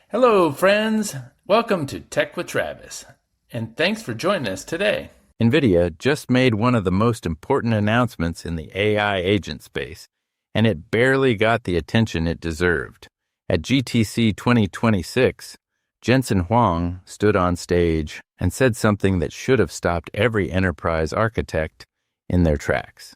Hello, friends. Welcome to Tech with Travis, and thanks for joining us today. NVIDIA just made one of the most important announcements in the AI agent space, and it barely got the attention it deserved. At GTC 2026, Jensen Huang stood on stage and said something that should have stopped every enterprise architect in their tracks.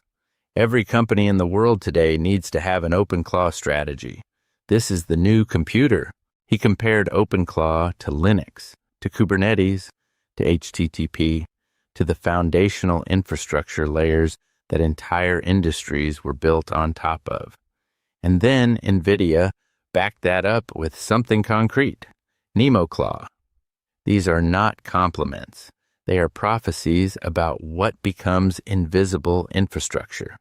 Every company in the world today needs to have an OpenClaw strategy. This is the new computer. He compared OpenClaw to Linux, to Kubernetes, to HTTP, to the foundational infrastructure layers that entire industries were built on top of. And then NVIDIA backed that up with something concrete, NemoClaw. These are not compliments. They are prophecies about what becomes invisible infrastructure.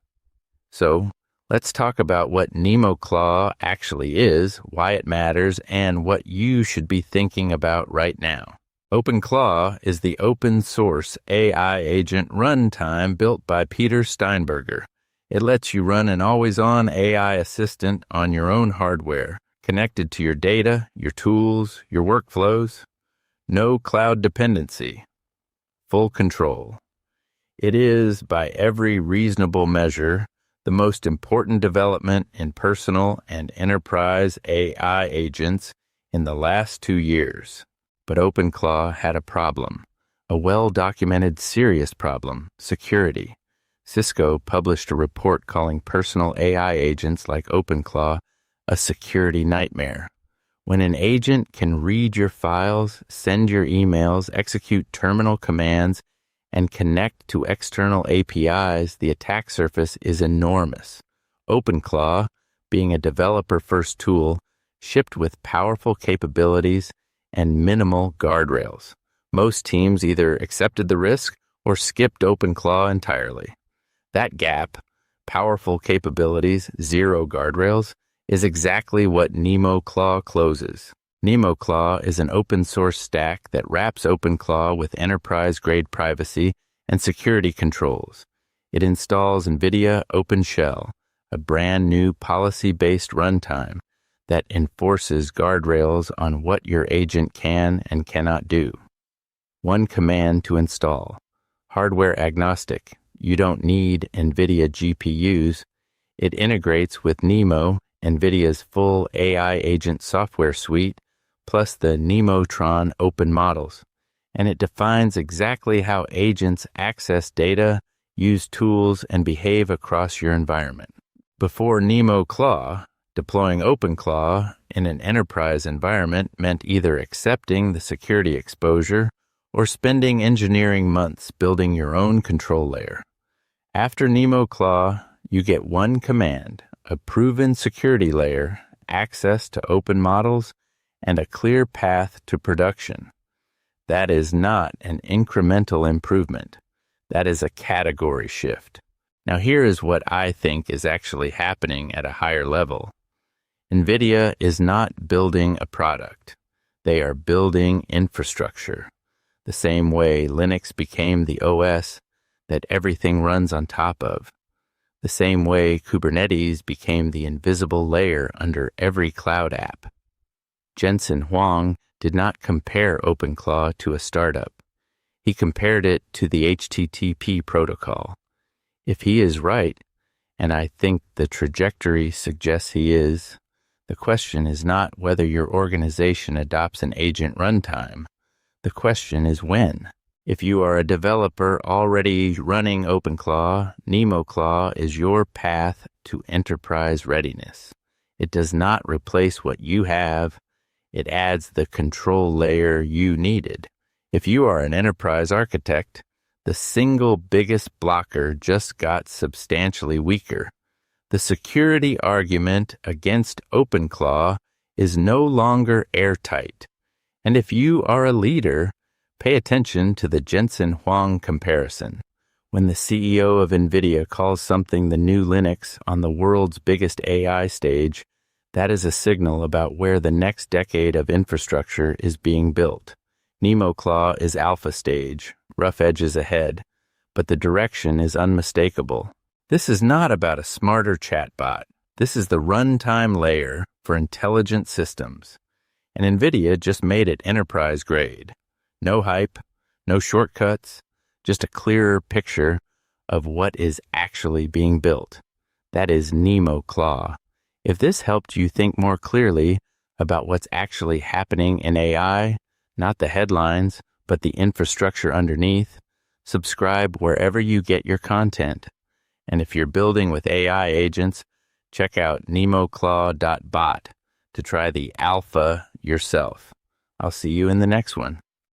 So, let's talk about what NemoClaw actually is, why it matters, and what you should be thinking about right now. OpenClaw is the open-source AI agent runtime built by Peter Steinberger. It lets you run an always-on AI assistant on your own hardware, connected to your data, your tools, your workflows. No cloud dependency. Full control. It is, by every reasonable measure, the most important development in personal and enterprise AI agents in the last 2 years. But OpenClaw had a problem, a well-documented serious problem, security. Cisco published a report calling personal AI agents like OpenClaw a security nightmare. When an agent can read your files, send your emails, execute terminal commands, and connect to external APIs, the attack surface is enormous. OpenClaw, being a developer-first tool, shipped with powerful capabilities and minimal guardrails. Most teams either accepted the risk or skipped OpenClaw entirely. That gap, powerful capabilities, zero guardrails, is exactly what NemoClaw closes. NemoClaw is an open-source stack that wraps OpenClaw with enterprise-grade privacy and security controls. It installs NVIDIA OpenShell, a brand-new policy-based runtime that enforces guardrails on what your agent can and cannot do. One command to install. Hardware agnostic. You don't need NVIDIA GPUs. It integrates with Nemo, NVIDIA's full AI agent software suite, plus the Nemotron open models, and it defines exactly how agents access data, use tools, and behave across your environment. Before NemoClaw, deploying OpenClaw in an enterprise environment meant either accepting the security exposure or spending engineering months building your own control layer. After NemoClaw, you get one command, a proven security layer, access to open models, and a clear path to production. That is not an incremental improvement. That is a category shift. Now here is what I think is actually happening at a higher level. NVIDIA is not building a product. They are building infrastructure. The same way Linux became the OS that everything runs on top of. The same way Kubernetes became the invisible layer under every cloud app. Jensen Huang did not compare OpenClaw to a startup. He compared it to the HTTP protocol. If he is right, and I think the trajectory suggests he is, the question is not whether your organization adopts an agent runtime. The question is when. If you are a developer already running OpenClaw, NemoClaw is your path to enterprise readiness. It does not replace what you have. It adds the control layer you needed. If you are an enterprise architect, the single biggest blocker just got substantially weaker. The security argument against OpenClaw is no longer airtight. And if you are a leader, pay attention to the Jensen Huang comparison. When the CEO of NVIDIA calls something the new Linux on the world's biggest AI stage, that is a signal about where the next decade of infrastructure is being built. NemoClaw is alpha stage, rough edges ahead, but the direction is unmistakable. This is not about a smarter chatbot. This is the runtime layer for intelligent systems. and NVIDIA just made it enterprise grade. No hype, no shortcuts, just a clearer picture of what is actually being built. That is NemoClaw. If this helped you think more clearly about what's actually happening in AI, not the headlines, but the infrastructure underneath, subscribe wherever you get your content. And if you're building with AI agents, check out nemoclaw.bot to try the alpha yourself. I'll see you in the next one.